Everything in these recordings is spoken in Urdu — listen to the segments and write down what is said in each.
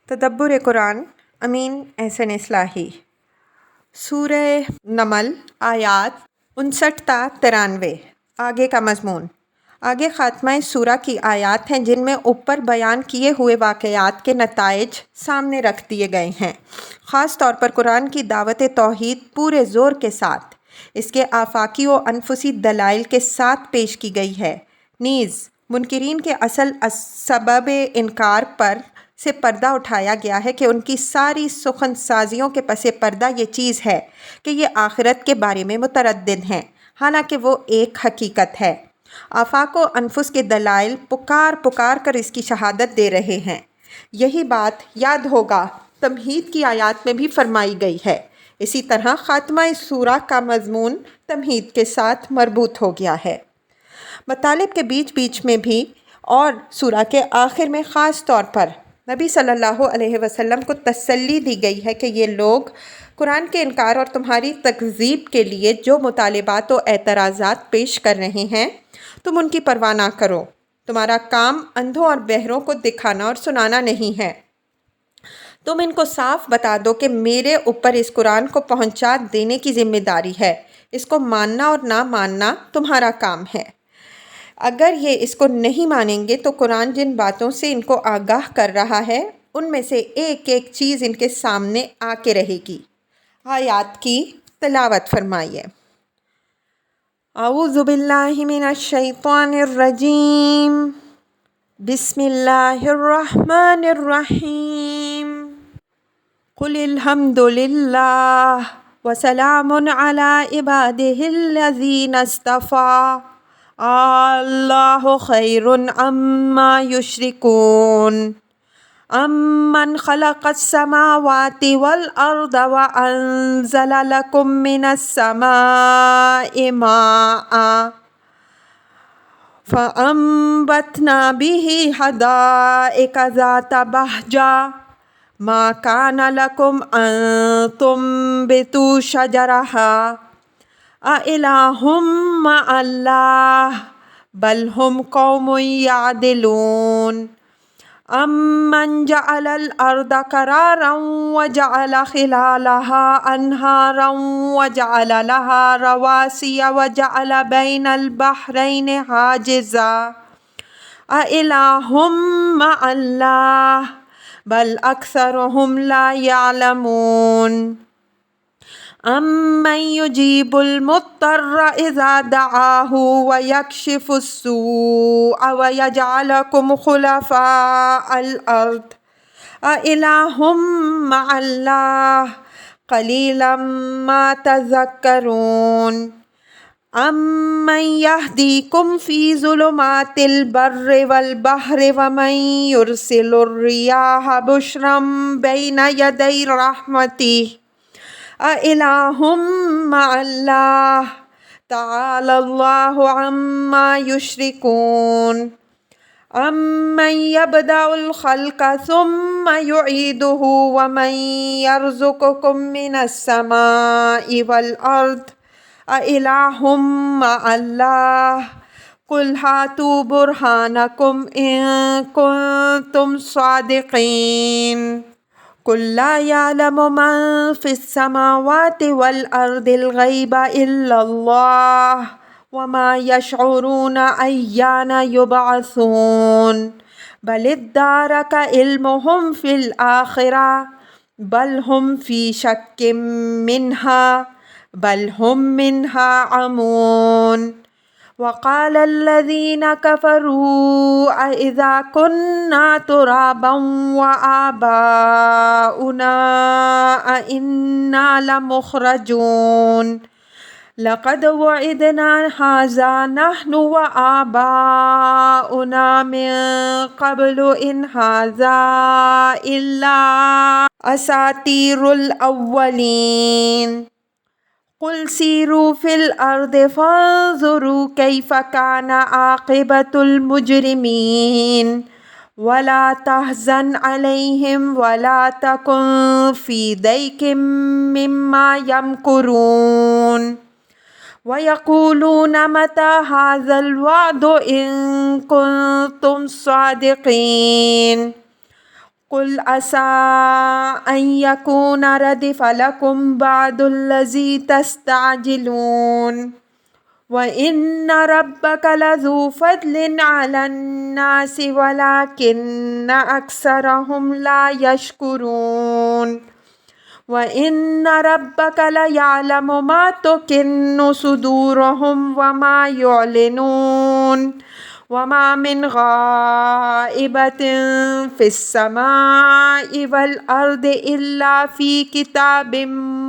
تدبر قرآن امین احسن اصلاحی سورہ نمل آیات 59 تا 93۔ آگے کا مضمون۔ آگے خاتمہ سورہ کی آیات ہیں جن میں اوپر بیان کیے ہوئے واقعات کے نتائج سامنے رکھ دیے گئے ہیں۔ خاص طور پر قرآن کی دعوت توحید پورے زور کے ساتھ اس کے آفاقی و انفسی دلائل کے ساتھ پیش کی گئی ہے۔ نیز منکرین کے اصل سبب انکار پر سے پردہ اٹھایا گیا ہے کہ ان کی ساری سخن سازیوں کے پس پردہ یہ چیز ہے کہ یہ آخرت کے بارے میں متردد ہیں، حالانکہ وہ ایک حقیقت ہے۔ آفاق و انفس کے دلائل پکار کر اس کی شہادت دے رہے ہیں۔ یہی بات یاد ہوگا تمہید کی آیات میں بھی فرمائی گئی ہے۔ اسی طرح خاتمہ سورہ کا مضمون تمہید کے ساتھ مربوط ہو گیا ہے۔ مطالب کے بیچ بیچ میں بھی اور سورہ کے آخر میں خاص طور پر نبی صلی اللہ علیہ وسلم کو تسلی دی گئی ہے کہ یہ لوگ قرآن کے انکار اور تمہاری تکذیب کے لیے جو مطالبات و اعتراضات پیش کر رہے ہیں تم ان کی پرواہ نہ کرو۔ تمہارا کام اندھوں اور بہروں کو دکھانا اور سنانا نہیں ہے۔ تم ان کو صاف بتا دو کہ میرے اوپر اس قرآن کو پہنچا دینے کی ذمہ داری ہے۔ اس کو ماننا اور نہ ماننا تمہارا کام ہے۔ اگر یہ اس کو نہیں مانیں گے تو قرآن جن باتوں سے ان کو آگاہ کر رہا ہے ان میں سے ایک ایک چیز ان کے سامنے آ کے رہے گی۔ آیات کی تلاوت فرمائیے۔ اعوذ باللہ من الشیطان الرجیم، بسم اللہ الرحمن الرحیم۔ قل الحمد للہ وسلام علی عبادہ الذین اصطفیٰ اللہ خیر عما یشرکون امن خلق السماوات والارض وانزل لکم من السماء ماء فانبتنا به حدائق ذات بہجہ ما کان لکم ان تنبتوا شجرها اِلٰہٌ مع اللہ بل ہم قوم یعدلون امن جعل الارض قرارا وجعل خلالها انہارا وجعل لها رواسی وجعل بین البحرین حاجزا اِلٰہٌ مع اللہ بل اکثرهم لا یعلمون امن یجیب المضطر اذا دعاہ ویکشف السوء ویجعلکم خلفاء الارض اِلٰہٌ مع اللہ قلیلا ما تذکرون امن یہدیکم فی ظلمات البر والبحر ومن یرسل الریاح بشرا بین یدی رحمتہ اِلٰہٌ مع اللہ تعالی اللہ عما یشرکون امن یبدأ الخلق ثم یعیدہ ومن یرزقکم من السماء والارض اِلٰہٌ مع اللہ قل ہاتوا برہانکم ان کنتم صادقین قل لا یعلم من فی السماوات والارض الغیب الا اللہ وما یشعرون ایان یبعثون بل ادارک علمہم فی الآخرہ بل ہم فی شک منہا بل ہم منہا عمون وقال الذین کفروا اذا کنا ترابا وآباؤنا انا لمخرجون لقد وعدنا هذا نحن وآباؤنا من قبل ان هذا الا اساطیر الاولین قل سیروا فی الارض فانظروا کیف کان عاقبۃ المجرمین ولا تحزن علیہم ولا تکن فی ضیق مما یمکرون وَيَقُولُونَ مَتَى هَذَا الْوَعْدُ إِن كُنتُمْ صَادِقِينَ قل عسى أن يكون ردف لكم بعض الذي تستعجلون وإن ربك لذو فضل على الناس ولكن أكثرهم لا يشكرون وإن ربك ليعلم ما تكن صدورهم وما يعلنون وما من غائبة في السماء والأرض إلا في كتاب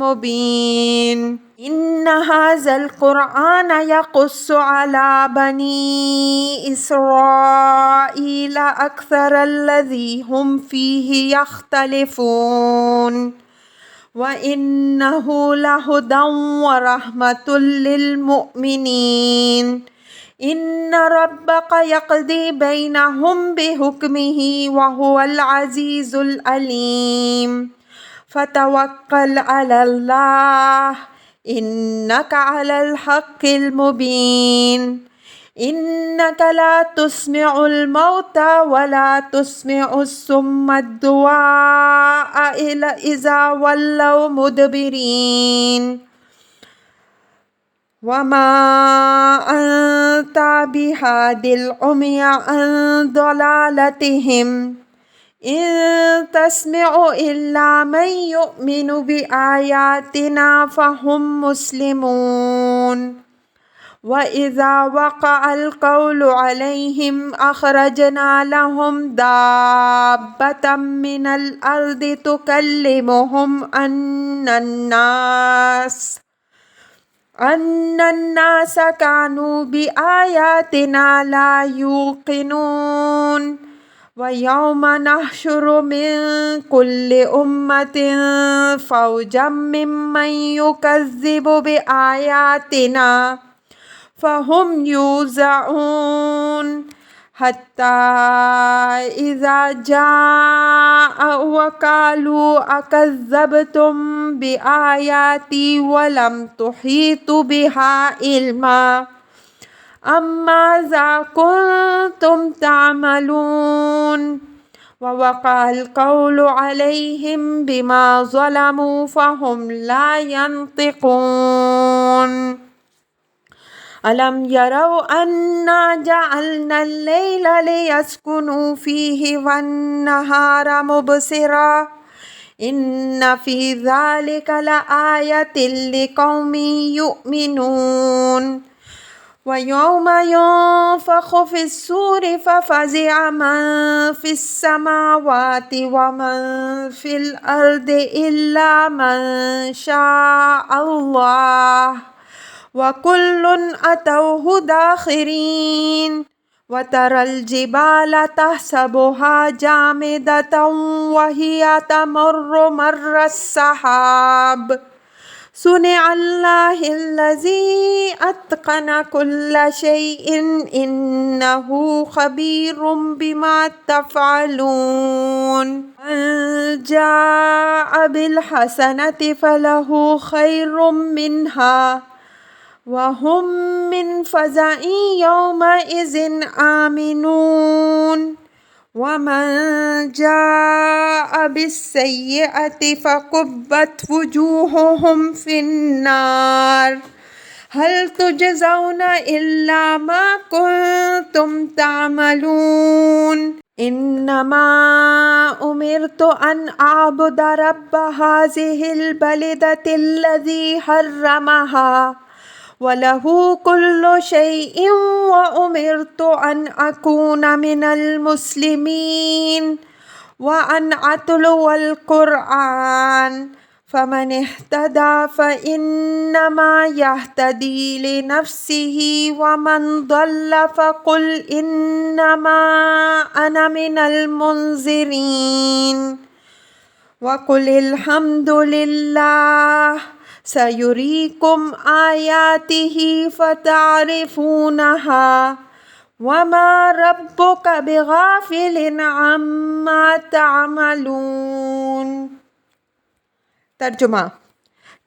مبين إن هذا القرآن يقص على بني إسرائيل أكثر الذي هم فيه يختلفون وإنه لهدى ورحمة للمؤمنين إن ربك يقضي بينهم بحكمه وهو العزيز العليم فتوكل على الله إنك على الحق المبين إنك لا تسمع الموتى ولا تسمع الصم الدعاء إذا ولوا مدبرين وما أنت بهاد العمي عن ضلالتهم إن تسمع إلا من يؤمن بآياتنا فهم مسلمون وإذا وقع القول عليهم أخرجنا لهم دابة من الأرض تكلمهم أن الناس كانوا بآياتنا لا يوقنون ويوم نحشر من كل أمة فوجا ممن يكذب بآياتنا فهم يوزعون حتى إذا جاء وقالوا أكذبتم بآياتي ولم تحيطوا بها علما ماذا كنتم تعملون ووقع القول عليهم بما ظلموا فهم لا ينطقون ألم يروا أنا جعلنا الليل ليسكنوا فيه والنهار مبصرا إن في ذلك لآية لقوم يؤمنون ويوم ينفخ في الصور ففزع من في السماوات ومن في الأرض إلا من شاء الله وكل أتوه داخرين وترى الجبال تحسبها جامدة وهي تمر مر السحاب صنع الله الذي أتقن كل شيء إنه خبير بما تفعلون من جاء بالحسنة فله خير منها وهم من فزع يومئذ آمنون ومن جاء بالسيئة فكبت وجوههم في النار هل تجزون إلا ما كنتم تعملون إنما أمرت أن أعبد رب هذه البلدة الذي حرمها وله كل شيء وأمرت أن أكون من المسلمين وأن أتلو القرآن فمن اهتدى فإنما يهتدي لنفسه ومن ضل فقل إنما أنا من المنذرين وقل الحمد لله سيريكم آياته فتعرفونها وما ربك بغافل عما تعملون۔ ترجمہ: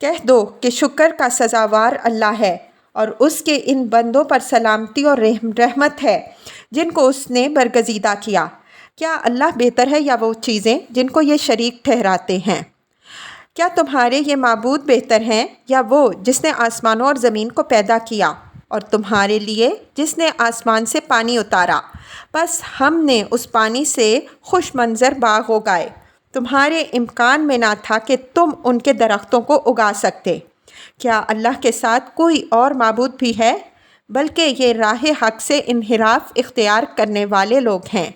کہہ دو کہ شکر کا سزاوار اللہ ہے اور اس کے ان بندوں پر سلامتی اور رحمت ہے جن کو اس نے برگزیدہ کیا۔ کیا اللہ بہتر ہے یا وہ چیزیں جن کو یہ شریک ٹھہراتے ہیں؟ کیا تمہارے یہ معبود بہتر ہیں یا وہ جس نے آسمانوں اور زمین کو پیدا کیا اور تمہارے لیے جس نے آسمان سے پانی اتارا، بس ہم نے اس پانی سے خوش منظر باغ اگائے۔ تمہارے امکان میں نہ تھا کہ تم ان کے درختوں کو اگا سکتے۔ کیا اللہ کے ساتھ کوئی اور معبود بھی ہے؟ بلکہ یہ راہ حق سے انحراف اختیار کرنے والے لوگ ہیں۔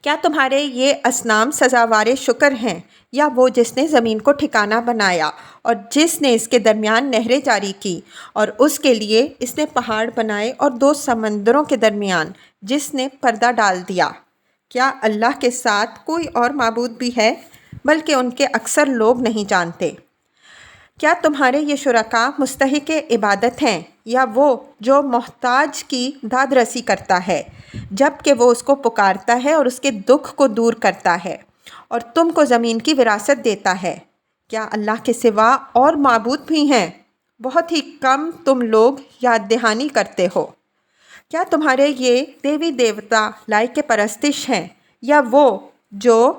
کیا تمہارے یہ اصنام سزاوار شکر ہیں یا وہ جس نے زمین کو ٹھکانہ بنایا اور جس نے اس کے درمیان نہریں جاری کی اور اس کے لیے اس نے پہاڑ بنائے اور دو سمندروں کے درمیان جس نے پردہ ڈال دیا؟ کیا اللہ کے ساتھ کوئی اور معبود بھی ہے؟ بلکہ ان کے اکثر لوگ نہیں جانتے۔ کیا تمہارے یہ شرکاء مستحق عبادت ہیں یا وہ جو محتاج کی داد رسی کرتا ہے جب کہ وہ اس کو پکارتا ہے اور اس کے دکھ کو دور کرتا ہے اور تم کو زمین کی وراثت دیتا ہے؟ کیا اللہ کے سوا اور معبود بھی ہیں؟ بہت ہی کم تم لوگ یاد دہانی کرتے ہو۔ کیا تمہارے یہ دیوی دیوتا لائق پرستش ہیں یا وہ جو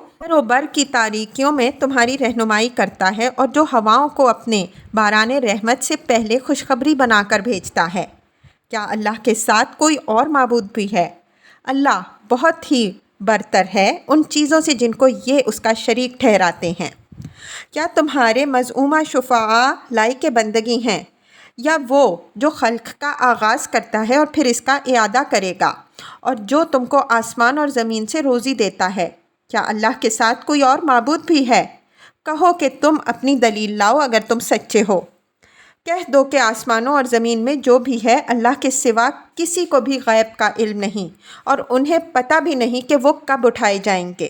بر کی تاریکیوں میں تمہاری رہنمائی کرتا ہے اور جو ہواؤں کو اپنے باران رحمت سے پہلے خوشخبری بنا کر بھیجتا ہے؟ کیا اللہ کے ساتھ کوئی اور معبود بھی ہے؟ اللہ بہت ہی برتر ہے ان چیزوں سے جن کو یہ اس کا شریک ٹھہراتے ہیں۔ کیا تمہارے مزعومہ شفعاء لائق بندگی ہیں یا وہ جو خلق کا آغاز کرتا ہے اور پھر اس کا اعادہ کرے گا اور جو تم کو آسمان اور زمین سے روزی دیتا ہے؟ کیا اللہ کے ساتھ کوئی اور معبود بھی ہے؟ کہو کہ تم اپنی دلیل لاؤ اگر تم سچے ہو۔ کہہ دو کہ آسمانوں اور زمین میں جو بھی ہے اللہ کے سوا کسی کو بھی غیب کا علم نہیں اور انہیں پتہ بھی نہیں کہ وہ کب اٹھائے جائیں گے،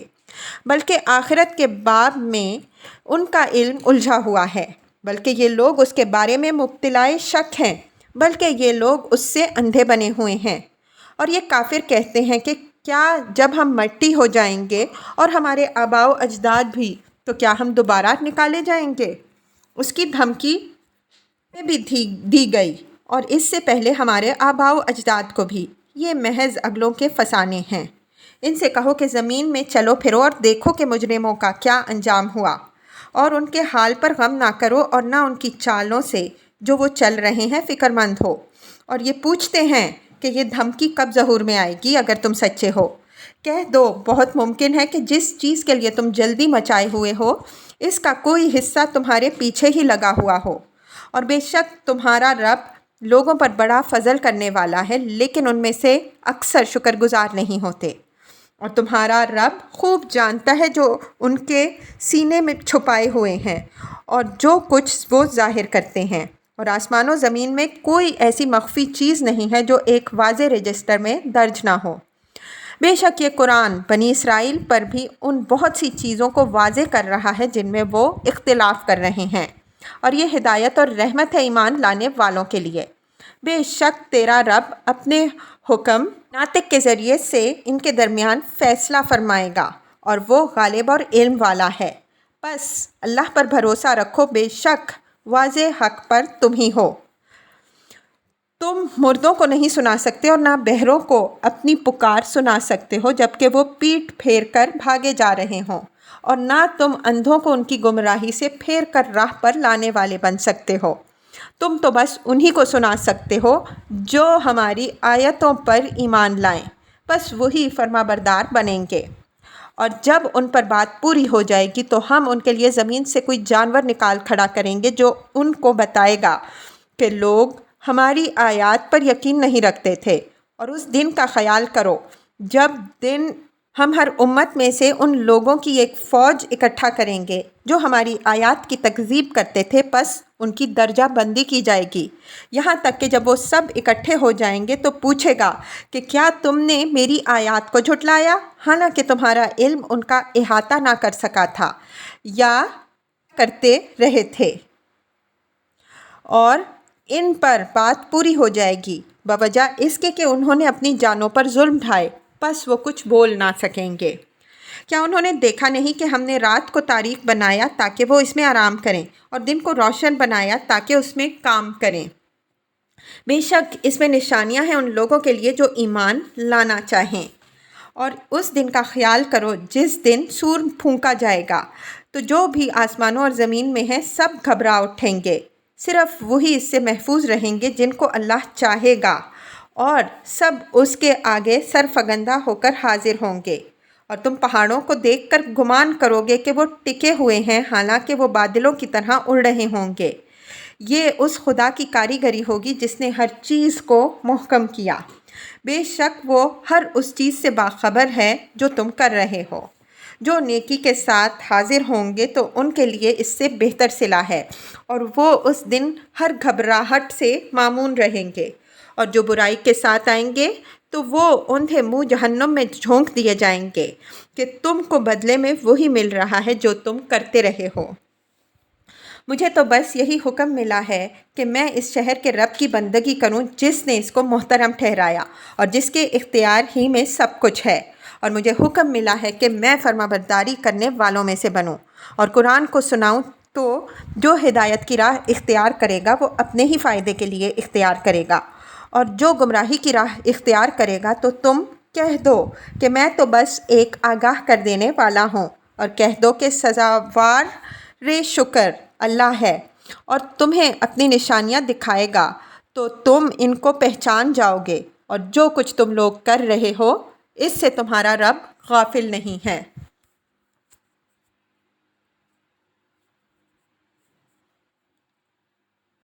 بلکہ آخرت کے باب میں ان کا علم الجھا ہوا ہے، بلکہ یہ لوگ اس کے بارے میں مبتلا شک ہیں، بلکہ یہ لوگ اس سے اندھے بنے ہوئے ہیں۔ اور یہ کافر کہتے ہیں کہ کیا جب ہم مٹی ہو جائیں گے اور ہمارے آباء و اجداد بھی تو کیا ہم دوبارہ نکالے جائیں گے؟ اس کی دھمکی بھی دی گئی اور اس سے پہلے ہمارے آباء و اجداد کو بھی۔ یہ محض عقلوں کے فسانے ہیں۔ ان سے کہو کہ زمین میں چلو پھرو اور دیکھو کہ مجرموں کا کیا انجام ہوا، اور ان کے حال پر غم نہ کرو اور نہ ان کی چالوں سے جو وہ چل رہے ہیں فکر مند ہو۔ اور یہ پوچھتے ہیں کہ یہ دھمکی کب ظہور میں آئے گی اگر تم سچے ہو۔ کہہ دو بہت ممکن ہے کہ جس چیز کے لیے تم جلدی مچائے ہوئے ہو اس کا کوئی حصہ تمہارے پیچھے ہی لگا ہوا ہو، اور بے شک تمہارا رب لوگوں پر بڑا فضل کرنے والا ہے، لیکن ان میں سے اکثر شکر گزار نہیں ہوتے۔ اور تمہارا رب خوب جانتا ہے جو ان کے سینے میں چھپائے ہوئے ہیں اور جو کچھ وہ ظاہر کرتے ہیں، اور آسمان و زمین میں کوئی ایسی مخفی چیز نہیں ہے جو ایک واضح رجسٹر میں درج نہ ہو۔ بے شک یہ قرآن بنی اسرائیل پر بھی ان بہت سی چیزوں کو واضح کر رہا ہے جن میں وہ اختلاف کر رہے ہیں، اور یہ ہدایت اور رحمت ہے ایمان لانے والوں کے لیے۔ بے شک تیرا رب اپنے حکم ناطق کے ذریعے سے ان کے درمیان فیصلہ فرمائے گا، اور وہ غالب اور علم والا ہے۔ بس اللہ پر بھروسہ رکھو، بے شک واضح حق پر تم ہی ہو۔ تم مردوں کو نہیں سنا سکتے اور نہ بہروں کو اپنی پکار سنا سکتے ہو جبکہ وہ پیٹھ پھیر کر بھاگے جا رہے ہوں، اور نہ تم اندھوں کو ان کی گمراہی سے پھیر کر راہ پر لانے والے بن سکتے ہو۔ تم تو بس انہی کو سنا سکتے ہو جو ہماری آیتوں پر ایمان لائیں، بس وہی فرما بردار بنیں گے۔ اور جب ان پر بات پوری ہو جائے گی تو ہم ان کے لیے زمین سے کوئی جانور نکال کھڑا کریں گے جو ان کو بتائے گا کہ لوگ ہماری آیات پر یقین نہیں رکھتے تھے۔ اور اس دن کا خیال کرو جب دن ہم ہر امت میں سے ان لوگوں کی ایک فوج اکٹھا کریں گے جو ہماری آیات کی تکذیب کرتے تھے، پس ان کی درجہ بندی کی جائے گی، یہاں تک کہ جب وہ سب اکٹھے ہو جائیں گے تو پوچھے گا کہ کیا تم نے میری آیات کو جھٹلایا، حالانکہ تمہارا علم ان کا احاطہ نہ کر سکا تھا یا کرتے رہے تھے۔ اور ان پر بات پوری ہو جائے گی بوجہ اس کے کہ انہوں نے اپنی جانوں پر ظلم ڈھائے، پس وہ کچھ بول نہ سکیں گے۔ کیا انہوں نے دیکھا نہیں کہ ہم نے رات کو تاریک بنایا تاکہ وہ اس میں آرام کریں، اور دن کو روشن بنایا تاکہ اس میں کام کریں؟ بے شک اس میں نشانیاں ہیں ان لوگوں کے لیے جو ایمان لانا چاہیں۔ اور اس دن کا خیال کرو جس دن سور پھونکا جائے گا تو جو بھی آسمانوں اور زمین میں ہیں سب گھبرا اٹھیں گے، صرف وہی اس سے محفوظ رہیں گے جن کو اللہ چاہے گا، اور سب اس کے آگے سرفگندہ ہو کر حاضر ہوں گے۔ اور تم پہاڑوں کو دیکھ کر گمان کرو گے کہ وہ ٹکے ہوئے ہیں حالانکہ وہ بادلوں کی طرح اڑ رہے ہوں گے۔ یہ اس خدا کی کاریگری ہوگی جس نے ہر چیز کو محکم کیا، بے شک وہ ہر اس چیز سے باخبر ہے جو تم کر رہے ہو۔ جو نیکی کے ساتھ حاضر ہوں گے تو ان کے لیے اس سے بہتر صلہ ہے، اور وہ اس دن ہر گھبراہٹ سے مامون رہیں گے، اور جو برائی کے ساتھ آئیں گے تو وہ انہیں منہ جہنم میں جھونک دیے جائیں گے کہ تم کو بدلے میں وہی مل رہا ہے جو تم کرتے رہے ہو۔ مجھے تو بس یہی حکم ملا ہے کہ میں اس شہر کے رب کی بندگی کروں جس نے اس کو محترم ٹھہرایا اور جس کے اختیار ہی میں سب کچھ ہے، اور مجھے حکم ملا ہے کہ میں فرما برداری کرنے والوں میں سے بنوں اور قرآن کو سناؤں، تو جو ہدایت کی راہ اختیار کرے گا وہ اپنے ہی فائدے کے لیے اختیار کرے گا، اور جو گمراہی کی راہ اختیار کرے گا تو تم کہہ دو کہ میں تو بس ایک آگاہ کر دینے والا ہوں، اور کہہ دو کہ سزاوار شکر اللہ ہے، اور تمہیں اپنی نشانیاں دکھائے گا تو تم ان کو پہچان جاؤ گے، اور جو کچھ تم لوگ کر رہے ہو اس سے تمہارا رب غافل نہیں ہے۔